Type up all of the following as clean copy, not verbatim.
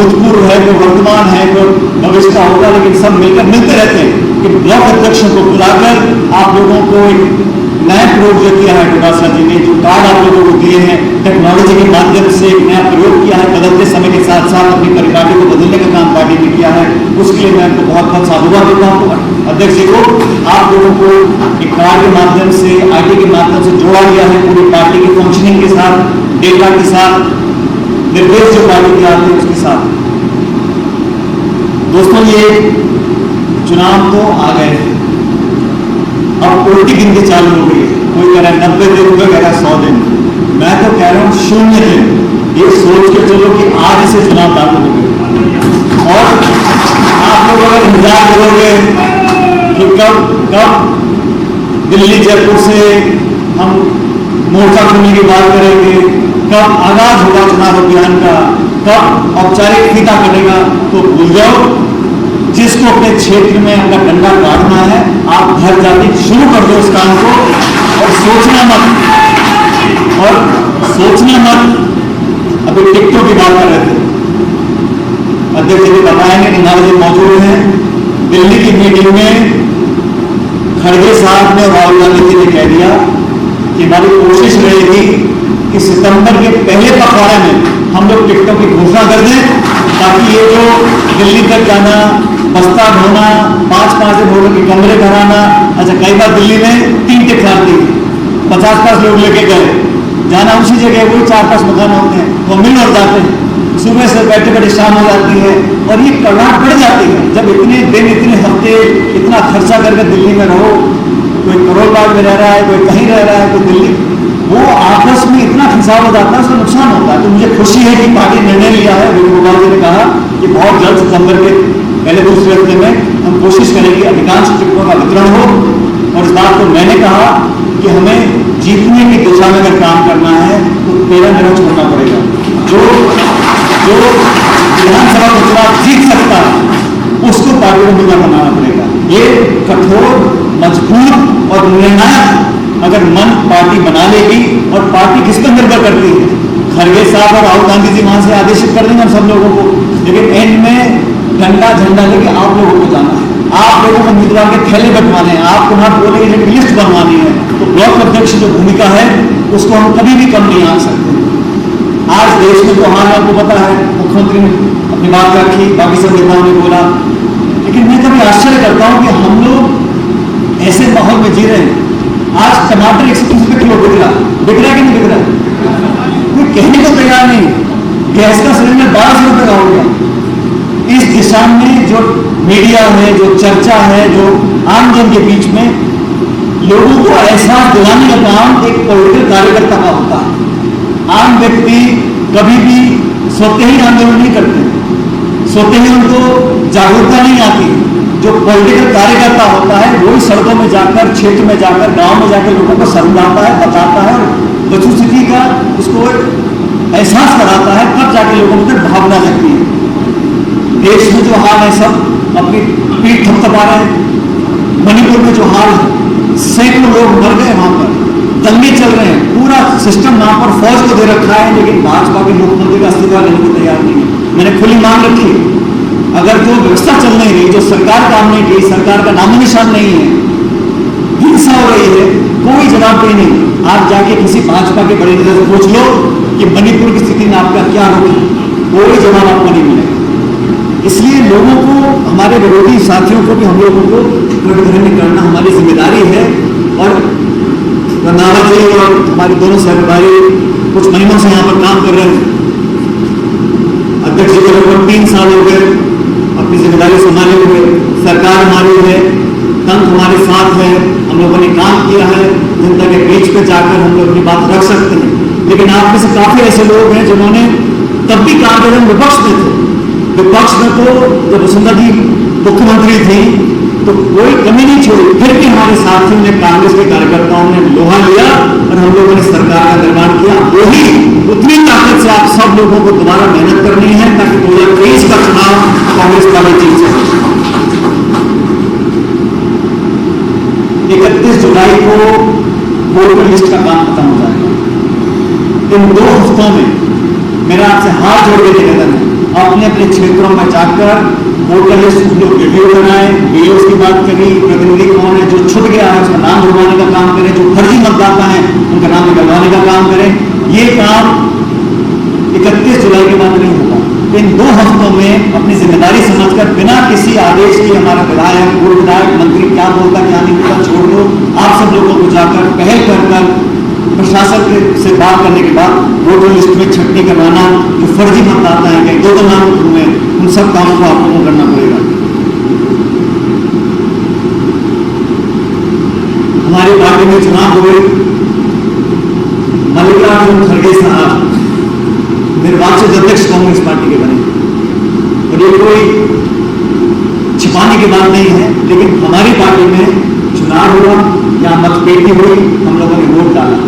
भूतपूर्व है, कोई वर्तमान है, कोई भविष्य का होगा, लेकिन सब मिलकर मिलते रहते हैं कि ब्लॉक अध्यक्ष को बुलाकर आप लोगों को एक नया प्रयोग जो किया है डोटासरा जी ने, जो कार्ड आप लोगों को दिए हैं, टेक्नोलॉजी के माध्यम से एक नया प्रयोग किया है, बदलते समय के साथ साथ अपनी परिपाटी को बदलने का काम पार्टी ने किया है। उसके लिए मैं आपको बहुत बहुत साधुवाद देता हूँ अध्यक्ष जी को। आप लोगों को एक कार्ड के माध्यम से, IT के माध्यम से जोड़ा गया है पूरी पार्टी की फंक्शनिंग के साथ, डेटा के साथ, निर्देश जो पार्टी के आते हैं उसके साथ। दोस्तों, ये चुनाव तो आ गए हैं, अब उल्टी गिनती चालू हो गई है। कोई कह रहा है 90 दिन, कोई कह रहा है 100 दिन, मैं तो कह रहा हूँ 0 दिन। ये सोच के चलो कि आज से चुनाव लागू हो गए, और आप लोग अगर इंतजार करोगे कि कब दिल्ली जयपुर से हम मोर्चा खोलने की बात करेंगे, कब आगाज होगा चुनाव अभियान का, कब औपचारिक फीता कटेगा, तो भूल जाओ। जिसको अपने क्षेत्र में अपना डंडा काटना है, आप घर जाके शुरू कर दो इस काम को, और सोचना मत। अभी टिकटों की बात कर रहे थे, अध्यक्ष जी बताएंगे, निनाल जी मौजूद हैं। दिल्ली की मीटिंग में खड़गे साहब ने, राहुल गांधी जी ने कह दिया कि हमारी कोशिश रहेगी कि सितंबर के पहले पखवाड़े में हम लोग टिकटों की घोषणा कर दें, ताकि ये जो दिल्ली तक जाना, बस्ता ढोना, 5-5 दिन होटल के कमरे कराना। अच्छा, कई बार दिल्ली में 3 टिकट थी, 50-50 लोग लेके गए, जाना उसी जगह, वही 4-5 मकान होते हैं, वो मिल और जाते हैं, सुबह से बैठे बैठे शाम हो जाती है, और ये कड़ाक बढ़ जाती है। जब इतने दिन, इतने हफ्ते, इतना खर्चा करके दिल्ली में रहो, कोई करोड़ बाग में रह रहा है, कोई कहीं रह रहा है, कोई दिल्ली, वो आपस में इतना खिंचाव हो जाता है, उसका नुकसान होता है। तो मुझे खुशी है कि पार्टी निर्णय लिया है, वेणुगोपाल जी ने कहा कि बहुत जल्द सितंबर के पहले दूसरे हफ्ते में हम कोशिश करेंगे अधिकांश टिकटों का वितरण हो। और इस बात को मैंने कहा कि हमें जीतने की दिशा में अगर काम करना है तो 13 निर्णय छोड़ना पड़ेगा। जो विधानसभा का चुनाव जीत सकता है उसको पार्टी को मुद्दा बनाना पड़ेगा। ये कठोर, मजबूत और निर्णायक अगर मन पार्टी बना लेगी, और पार्टी किस पर निर्भर करती है, खड़गे साहब और राहुल गांधी जी वहां से आदेशित कर देंगे हम सब लोगों को, लेकिन एंड में डंडा झंडा लेके आप लोगों को जाना है, आप लोगों को उम्मीदवार के थैले बंटवाने हैं, आपको ना बोलेंगे कि लिस्ट बनवानी है। तो ब्लॉक अध्यक्ष जो भूमिका है उसको हम कभी भी कम नहीं आंक सकते। आज देश में तो हाल आपको पता है, मुख्यमंत्री ने अपनी बात रखी, बाकी सब नेताओं ने बोला, लेकिन मैं कभी आश्चर्य करता हूं कि हम लोग ऐसे माहौल में जी रहे हैं। आज टमाटर 130 रुपये किलो बिक रहा है कि नहीं बिक रहा है? कोई कहने को तैयार नहीं। गैस का सिलेंडर 1200 रुपये का हो गया। इस दिशा में जो मीडिया है, जो चर्चा है, जो आम जन के बीच में लोगों को एहसास दिलाने का काम एक पॉलिटिकल कार्यकर्ता का होता है। आम व्यक्ति कभी भी सोते ही आंदोलन नहीं करते, सोते ही उनको जागरूकता नहीं आती। जो पॉलिटिकल कार्यकर्ता होता है वही सड़कों में जाकर, क्षेत्र में जाकर, गांव में जाकर लोगों को समझाता है, बताता है, और वस्तुस्थिति का उसको एहसास कराता है, तब जाके लोगों के अंदर भावना जगती है। देश में जो हाल है, सब अपनी पीठ थपथपा रहे हैं। मणिपुर में जो हाल है, सैकड़ों लोग मर गए, वहां पर दंगे चल रहे हैं, पूरा सिस्टम वहां पर फौज को दे रखा है, लेकिन भाजपा के मुख्यमंत्री का इस्तीफा लेने को तैयार नहीं है। मैंने खुली मांग रखी, अगर जो व्यवस्था चल नहीं रही, जो सरकार काम नहीं की, सरकार का नामो निशान नहीं है, हिंसा हो रही है, कोई जवाबदेही नहीं। आप जाके किसी भाजपा के बड़े नेता से पूछ लो कि मणिपुर की स्थिति में आपका क्या रोक है, कोई जवाब आपको नहीं मिलेगा। इसलिए लोगों को, हमारे विरोधी साथियों को भी हम लोगों को गठबंधन करना हमारी जिम्मेदारी है। और रंधावा जी और हमारे दोनों सहकारी कुछ महीनों से यहाँ पर काम कर रहे हैं। अध्यक्ष जी को लगभग 3 साल हो गए अपनी जिम्मेदारी संभाले हुए। सरकार हमारी है, तंत्र हमारे साथ है, हम लोगों ने काम किया है, जनता के बीच पे जाकर हम लोग अपनी बात रख सकते हैं। लेकिन आप में से काफी ऐसे लोग हैं जिन्होंने तब भी काम किया, विपक्ष में थे। विपक्ष में तो जब वसुंधरा जी मुख्यमंत्री थी तो कोई कमी नहीं छोड़ी, फिर भी हमारे साथियों ने, कांग्रेस के कार्यकर्ताओं ने लोहा लिया और हम लोगों ने सरकार का निर्माण किया। वही उतनी ताकत से आप सब लोगों को दोबारा मेहनत करनी है, ताकि 2023 का चुनाव कांग्रेस पार्टी जीत सके। 31 जुलाई को वोटर लिस्ट का काम खत्म हो जाएगा। इन 2 हफ्तों में मेरा आपसे हाथ जोड़ के निवेदन है, अपने अपने क्षेत्रों में जाकर वोटर लिस्ट लोग वीडियो बनाए, वीडियोस की बात करी, प्रतिनिधि कौन है जो छुट गया है उसका नाम जुड़वाने का काम करें, जो फर्जी मतदाता है उनका नाम निकलवाने का काम करें। ये काम 31 जुलाई के बाद नहीं होगा। इन 2 हफ्तों में अपनी जिम्मेदारी समझकर बिना किसी आदेश के हमारा विधायक, पूर्व विधायक, मंत्री क्या बोलता क्या नहीं बोलता छोड़ दो, आप सब लोगों को जाकर पहल कर प्रशासन से बात करने के बाद वोटर लिस्ट में छटनी करवाना, जो फर्जी मतदाता है कहीं 2 नाम में, उन सब कामों को आप लोगों को करना पड़ेगा। हमारी पार्टी में चुनाव हुए, मल्लिकार्जुन खड़गे साहब निर्वाचित अध्यक्ष कांग्रेस पार्टी के बने, और ये कोई छिपाने की बात नहीं है, लेकिन हमारी पार्टी में चुनाव हुआ या मतपेटी हुई, हम लोगों ने वोट डाला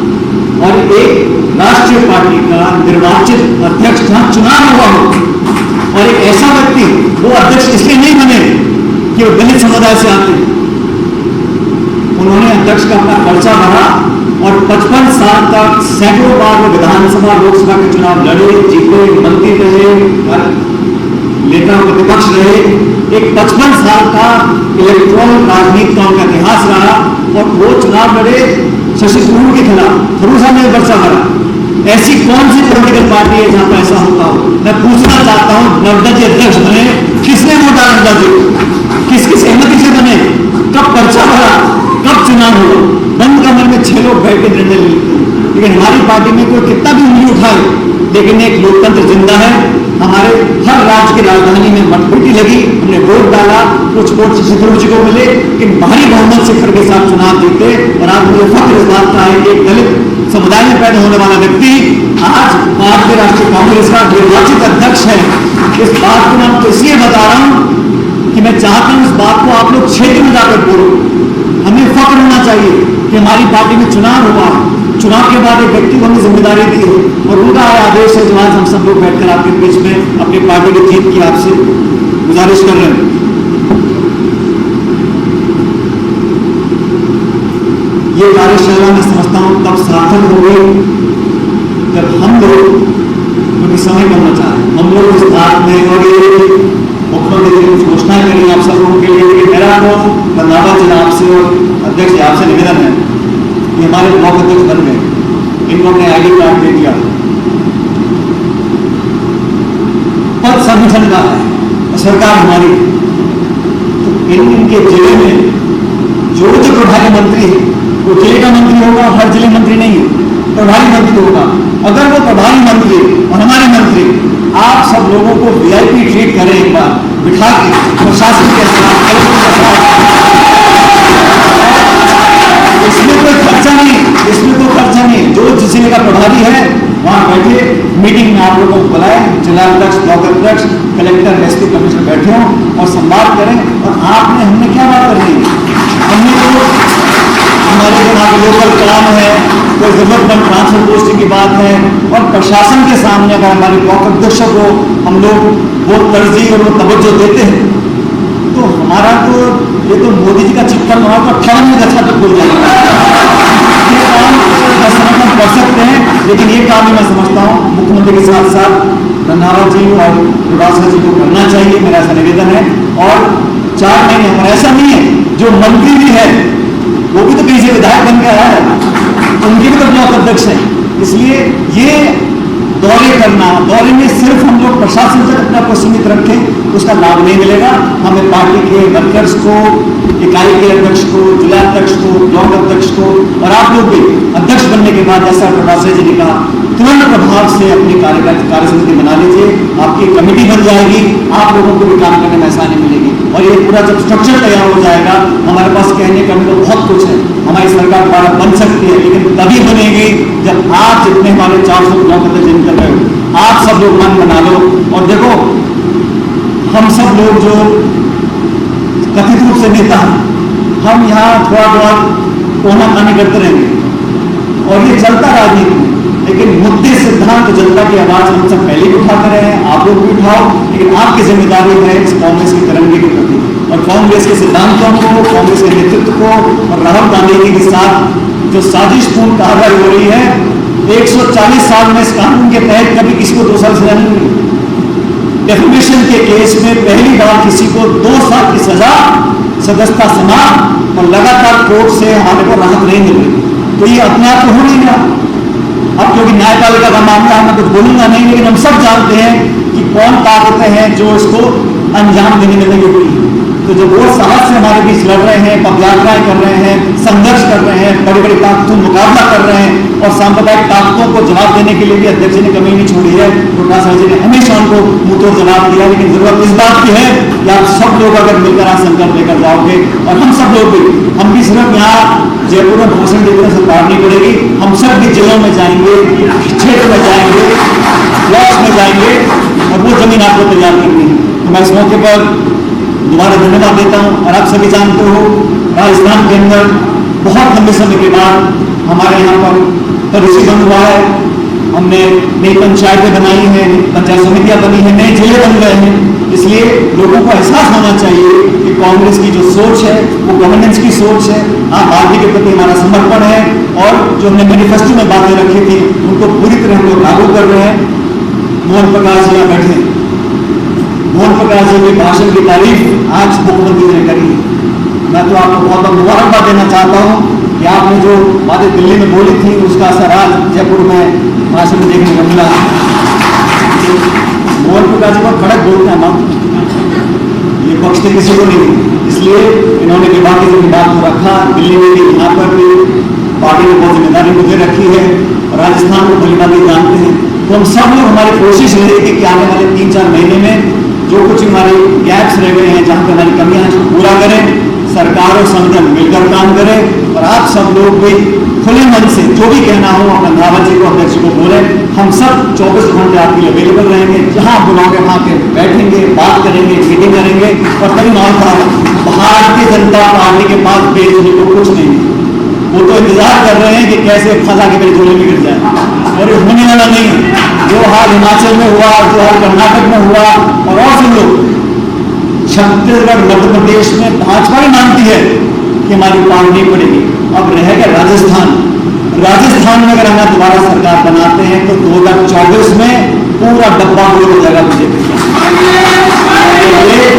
और एक राष्ट्रीय पार्टी का निर्वाचित अध्यक्ष जहां चुनाव हुआ हो और एक ऐसा व्यक्ति वो अध्यक्ष इसलिए नहीं बने कि वो दलित समुदाय से आते, उन्होंने अध्यक्ष का अपना पर्चा भरा और 55 साल तक सैकड़ों बार वो विधानसभा लोकसभा के चुनाव लड़े, जीते, मंत्री रहे, नेता प्रतिपक्ष रहे। एक 55 साल का इलेक्ट्रॉन राजनीति का उनका इतिहास रहा और वो चुनाव लड़े शशि थरूर के खिलाफ, थरूर साहब ने पर्चा भरा। ऐसी कौन सी पॉलिटिकल पार्टी है जहां पर ऐसा होता हो? मैं पूछना चाहता हूं, नड्डा जी अध्यक्ष बने, किसने वोट डाला नड्डा जी? किसकी सहमति से बने? कब पर्चा भरा? कब चुनाव हुआ? बंद कमरे में 6 लोग बैठ के निर्णय लेते हैं। लेकिन हमारी पार्टी में कोई कितना भी उंगली उठाए, लेकिन एक लोकतंत्र जिंदा है। हमारे हर राज्य की राजधानी में मतपेटी लगी, हमने वोट डाला, कुछ वोट शशि थरूर जी को मिले, लेकिन भारी बहुमत से खड़गे साहब चुनाव जीते। और आज मुझे फख्र इस बात का है कि एक दलित समुदाय में पैदा होने वाला व्यक्ति आज भारतीय राष्ट्रीय कांग्रेस का निर्वाचित अध्यक्ष है। इस बात को मैं आपको इसलिए बता रहा हूं कि मैं चाहता हूं इस बात को आप लोग क्षेत्र में जाकर बोलो। हमें फख्र होना चाहिए कि हमारी पार्टी में चुनाव हुआ, चुनाव के बाद एक व्यक्ति को हमने जिम्मेदारी दी है और उनका आदेश है जो आज हम सब लोग बैठकर आपके बीच में अपनी पार्टी की जीत की आपसे गुजारिश कर रहे हैं। ये कार्यशाला मैं समझता हूं तब सार्थक हो गई जब हम लोग, क्योंकि समय कम बचा है, हम लोग इस बात में और ये मुख्यमंत्री ने कुछ घोषणा करी आप सब लोगों के लिए कि मेरा तो रंधावा जिला आपसे और अध्यक्ष आपसे निवेदन है कि हमारे ब्लॉक अध्यक्ष बन गए, इनको हमने ID कार्ड दे दिया, पद संगठन का है, सरकार हमारी, तो इनके जिले में जो प्रभारी मंत्री है वो जिले का मंत्री होगा, हर जिले मंत्री नहीं है, प्रभारी मंत्री होगा। अगर वो प्रभारी मंत्री और हमारे मंत्री आप सब लोगों को VIP ट्रीट करें, एक बार बिठा के प्रशासन के साथ, इसमें कोई खर्चा नहीं, इसमें कोई खर्चा नहीं, जो जिस जिले का प्रभारी है वहां बैठे, मीटिंग में आप लोगों को बुलाए, जिला अध्यक्ष, ब्लॉक अध्यक्ष, कलेक्टर, SP, कमिश्नर बैठे हों और संवाद करें। और आपने हमने क्या बात करनी है? हमने तो हमारे यहाँ के लोकल काम है, कोई जरूरतमंद ट्रांसफर पोस्टिंग की बात है और प्रशासन के सामने अगर हमारे ब्लॉक अध्यक्षों को हम लोग वो तरजीह और वो तवज्जो देते हैं तो हमारा तो ये तो मोदी जी का चक्कर लगा तो 58 में अच्छा तक खुल जाएगा। ये काम समर्थन कर सकते हैं, लेकिन ये काम भी मैं समझता हूँ मुख्यमंत्री के साथ साथ रंधावा जी और युवराज जी को करना चाहिए, मेरा ऐसा निवेदन है। और 4 महीने पर ऐसा नहीं है, जो मंत्री भी है वो भी तो कहीं से विधायक बन के आया है, उनके भी तो ब्लॉक अध्यक्ष है। इसलिए ये दौरे करना, दौरे में सिर्फ हम लोग प्रशासन तक अपना को सीमित रखें उसका लाभ नहीं मिलेगा। हमें पार्टी के वर्कर्स को, इकाई के अध्यक्ष को, जिला अध्यक्ष को, ब्लॉक अध्यक्ष को और आप लोग भी अध्यक्ष बनने के बाद जैसा प्रभाषा जी ने कहा तुरंत प्रभाव से अपनी कार्य समिति बना लीजिए, आपकी कमेटी बन जाएगी, आप लोगों को भी काम करने में आसानी मिलेगी। और ये पूरा जब स्ट्रक्चर तैयार हो जाएगा, हमारे पास कहने का तो बहुत कुछ है, हमारी सरकार द्वारा बन सकती है, लेकिन तभी बनेगी जब आप जितने हमारे 400 ब्लॉक अध्यक्ष निकल रहे हो आप सब लोग मन बना लो। और देखो हम सब लोग जो कथित रूप से नेता हैं, हम यहाँ थोड़ा बहुत कोना खानी करते रहेंगे और ये चलता राजनीति में, लेकिन मुद्दे सिद्धांत जनता की आवाज हम सब पहले भी उठाते रहे हैं, आप लोग भी उठाओ। लेकिन आपकी जिम्मेदारी है इस कांग्रेस के तिरंगे के प्रति और कांग्रेस के सिद्धांतों को, कांग्रेस के नेतृत्व को और राहुल गांधी जी के साथ जो साजिशपूर्ण कार्रवाई हो रही है। 140 साल में इस कानून के तहत कभी किसी को 2 साल सजा नहीं मिली, डेफिमेशन के केस में पहली बार किसी को 2 साल की सजा, सदस्यता समाप्त और लगातार कोर्ट से हमारे को राहत नहीं मिल रही, तो ये अपने आप तो हो नहीं रहा। अब क्योंकि न्यायपालिका का मामला है, मैं कुछ बोलूंगा नहीं, लेकिन हम सब जानते हैं कि कौन ताकतें हैं जो इसको अंजाम देने में लगी हुई है। तो जब वो साहस से हमारे बीच लड़ रहे हैं, पदयात्राएं कर रहे हैं, संघर्ष कर रहे हैं, बड़ी बड़ी ताकतों मुकाबला कर रहे हैं, और सांप्रदायिक ताकतों को जवाब देने के लिए भी अध्यक्ष ने कमी नहीं छोड़ी है। प्रकाश जी ने हमेशा उनको मुंहतोड़ जवाब दिया, लेकिन जरूरत इस बात की है कि आप सब लोग अगर मिलकर आज संकल्प लेकर जाओगे, और हम सब लोग भी, हम भी सिर्फ यहाँ जयपुर में भाषण देने से पार नहीं पड़ेगी, हम सब भी जिलों में जाएंगे, क्षेत्र में जाएंगे, ब्लॉक में जाएंगे, और वो जमीन आपको तैयार करनी है। तो मैं इस मौके पर दोबारा धन्यवाद देता हूँ। और आप सभी जानते हो, राजस्थान के अंदर बहुत लंबे समय के बाद हमारे यहाँ पर परिवर्तन हुआ है। हमने नई पंचायतें बनाई हैं, पंचायत समितियां बनी हैं, नए जिले बन गए हैं। इसलिए लोगों को एहसास होना चाहिए कि कांग्रेस की जो सोच है वो गवर्नेंस की सोच है। हाँ, पार्टी के प्रति हमारा समर्पण है, और जो हमने मैनिफेस्टो में बातें रखी थी उनको पूरी तरह हम लोग लागू कर रहे हैं। मोहन प्रकाश जी यहाँ बैठे, मोहन प्रकाश जी के भाषण की तारीफ आज मुख्यमंत्री ने करी। मैं तो आपको बहुत बहुत मुबारकबाद देना चाहता हूँ कि आपने जो बातें दिल्ली में बोली थी उसका असर आज जयपुर में भाषण में देखने को मिला। मोहन प्रकाश जी बहुत कड़क बोलते हैं, हम ये पक्ष थे किसी को नहीं, इसलिए इन्होंने विभाग की बात को रखा। दिल्ली में भी, यहाँ पर भी पार्टी ने बहुत जिम्मेदारी मुझे रखी है, राजस्थान को भलीभांति जानते हैं। तो हम सब लोग, हमारी कोशिश रहेगी कि आने वाले 3-4 महीने में जो कुछ हमारे गैप्स रह गए हैं, जहाँ पर हमारी कमियां हैं, उसको पूरा करें। सरकार और संगठन मिलकर काम करें, और आप सब लोग भी खुले मन से जो भी कहना हो अपना रावत जी को, अध्यक्ष को बोलें। हम सब 24 घंटे आपके लिए अवेलेबल रहेंगे, जहाँ बुलाओगे वहाँ के बैठेंगे, बात करेंगे, मीटिंग करेंगे। और कभी माहौल था, भारतीय जनता पार्टी के पास बेचने को कुछ नहीं, वो तो इंतजार कर रहे हैं कि कैसे फंसा के मेरे झोले में गिर जाए, और ये होने वाला नहीं है। जो हाल हिमाचल में हुआ, जो हाल कर्नाटक में हुआ, और सब लोग छत्तीसगढ़, मध्य प्रदेश में भाजपा भी मानती है कि हमारी पार नहीं पड़ेगी। अब रह गया राजस्थान। राजस्थान में अगर हम दोबारा सरकार बनाते हैं तो 2024 में पूरा डब्बा हो जाएगा बीजेपी।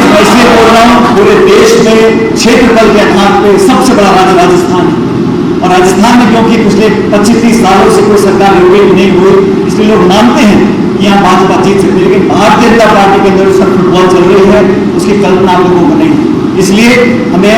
मैं इसलिए बोल रहा हूँ, पूरे देश में क्षेत्रफल के आधार पर सबसे बड़ा राज्य राजस्थान है। और राजस्थान में क्योंकि पिछले 25-30 सालों से कोई सरकार रोटेट नहीं हुई, इसलिए लोग मानते हैं कि यहाँ भाजपा जीत सकती है। लेकिन भारतीय जनता पार्टी के अंदर सब फुटबॉल चल रही है, उसकी कल्पना आप लोगों को नहीं। इसलिए हमें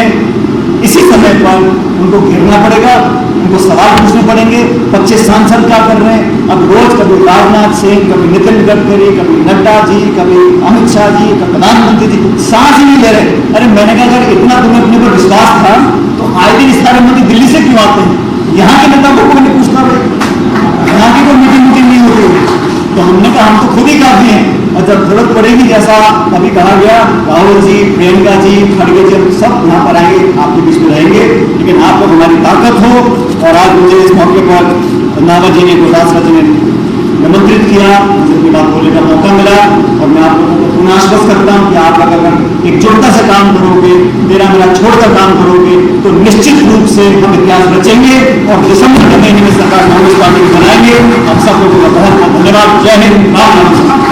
इसी समय पर उनको घेरना पड़ेगा, उनको सवाल पूछने पड़ेंगे। 25 सांसद क्या कर रहे हैं? अब रोज कभी राजनाथ सिंह, कभी नितिन गडकरी, कभी नड्डा जी, कभी अमित शाह जी, कभी प्रधानमंत्री जी सांस ही नहीं ले रहे। अरे मैंने कहा अगर इतना तुम्हें अपने पर विश्वास था तो आए दिन सारे मोदी दिल्ली से क्यों आते हैं? यहाँ के नेता को नहीं पूछना भाई, यहाँ की कोई मीटिंग नहीं होती। तो हमने कहा हम तो खुद ही काफी हैं, और जब जरूरत पड़ेगी, जैसा अभी कहा गया, राहुल जी, प्रियंका जी, खड़गे जी, हम सब यहाँ पर आएंगे, आपके बीच में रहेंगे। लेकिन आप लोग हमारी ताकत हो। और आज मुझे इस मौके पर नावत जी ने, गुरदास जी ने निमंत्रित किया, मुझे अपनी बात बोलने का मौका मिला। और मैं आप लोगों को पुनः आश्वस्त करता हूँ कि आप अगर एकजुटता से काम करोगे, मेरा छोड़कर काम करोगे, तो निश्चित रूप से हम इतिहास रचेंगे और दिसंबर के महीने में सरकार कांग्रेस पार्टी बनाएंगे। आप सब लोगों का बहुत बहुत धन्यवाद। जय हिंद, राम राम।